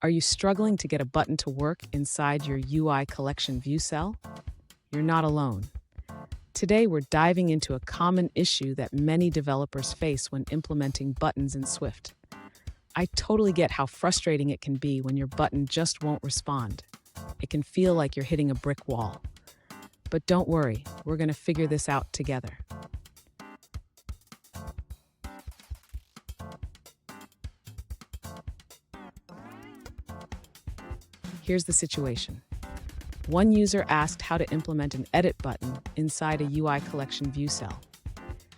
Are you struggling to get a button to work inside your UI collection view cell? You're not alone. Today, we're diving into a common issue that many developers face when implementing buttons in Swift. I totally get how frustrating it can be when your button just won't respond. It can feel like you're hitting a brick wall. But don't worry, we're going to figure this out together. Here's the situation. One user asked how to implement an edit button inside a UI collection view cell.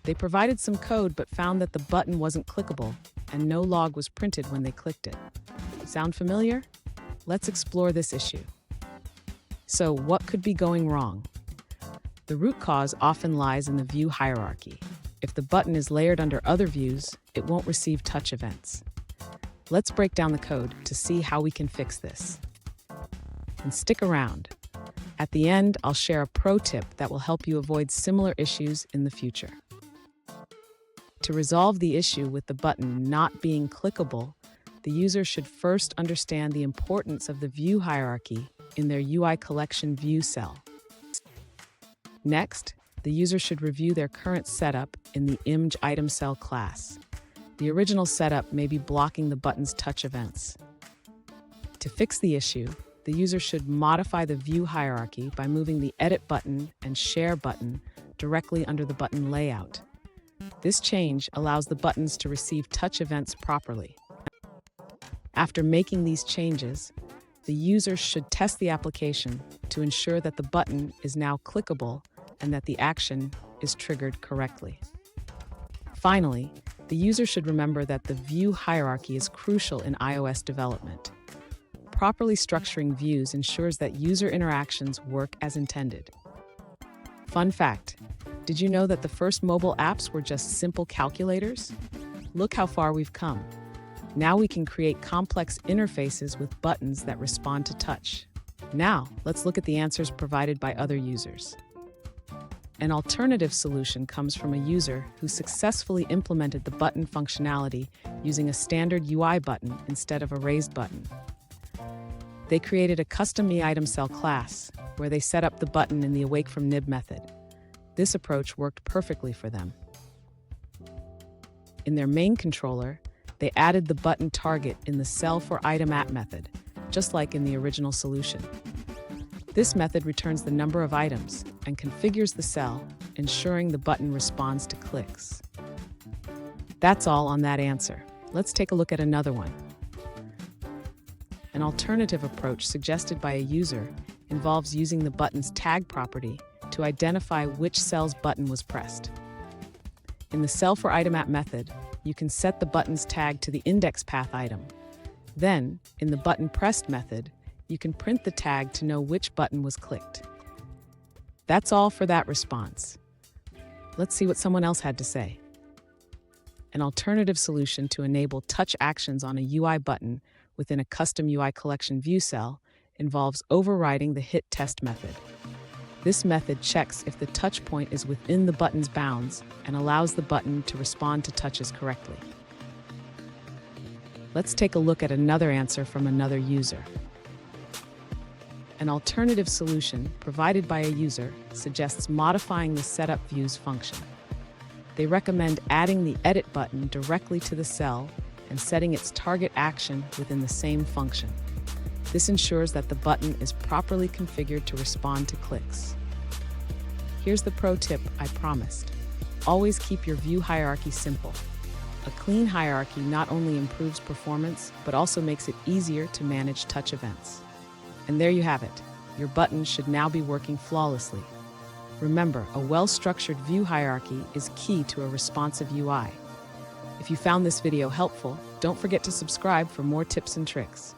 They provided some code but found that the button wasn't clickable and no log was printed when they clicked it. Sound familiar? Let's explore this issue. So, what could be going wrong? The root cause often lies in the view hierarchy. If the button is layered under other views, it won't receive touch events. Let's break down the code to see how we can fix this. And stick around. At the end, I'll share a pro tip that will help you avoid similar issues in the future. To resolve the issue with the button not being clickable, the user should first understand the importance of the view hierarchy in their UI collection view cell. Next, the user should review their current setup in the img item cell class. The original setup may be blocking the button's touch events. To fix the issue, the user should modify the view hierarchy by moving the Edit button and Share button directly under the button layout. This change allows the buttons to receive touch events properly. After making these changes, the user should test the application to ensure that the button is now clickable and that the action is triggered correctly. Finally, the user should remember that the view hierarchy is crucial in iOS development. Properly structuring views ensures that user interactions work as intended. Fun fact, did you know that the first mobile apps were just simple calculators? Look how far we've come. Now we can create complex interfaces with buttons that respond to touch. Now, let's look at the answers provided by other users. An alternative solution comes from a user who successfully implemented the button functionality using a standard UI button instead of a raised button. They created a custom eItemCell class, where they set up the button in the awake-from-nib method. This approach worked perfectly for them. In their main controller, they added the button target in the cell4item@. method, just like in the original solution. This method returns the number of items and configures the cell, ensuring the button responds to clicks. That's all on that answer. Let's take a look at another one. An alternative approach suggested by a user involves using the button's tag property to identify which cell's button was pressed. In the cell4item@. method, you can set the button's tag to the index path item. Then, in the button pressed method, you can print the tag to know which button was clicked. That's all for that response. Let's see what someone else had to say. An alternative solution to enable touch actions on a UI button within a custom UI collection view cell involves overriding the hit test method. This method checks if the touch point is within the button's bounds and allows the button to respond to touches correctly. Let's take a look at another answer from another user. An alternative solution provided by a user suggests modifying the setup views function. They recommend adding the edit button directly to the cell and setting its target action within the same function. This ensures that the button is properly configured to respond to clicks. Here's the pro tip I promised. Always keep your view hierarchy simple. A clean hierarchy not only improves performance, but also makes it easier to manage touch events. And there you have it. Your button should now be working flawlessly. Remember, a well-structured view hierarchy is key to a responsive UI. If you found this video helpful, don't forget to subscribe for more tips and tricks.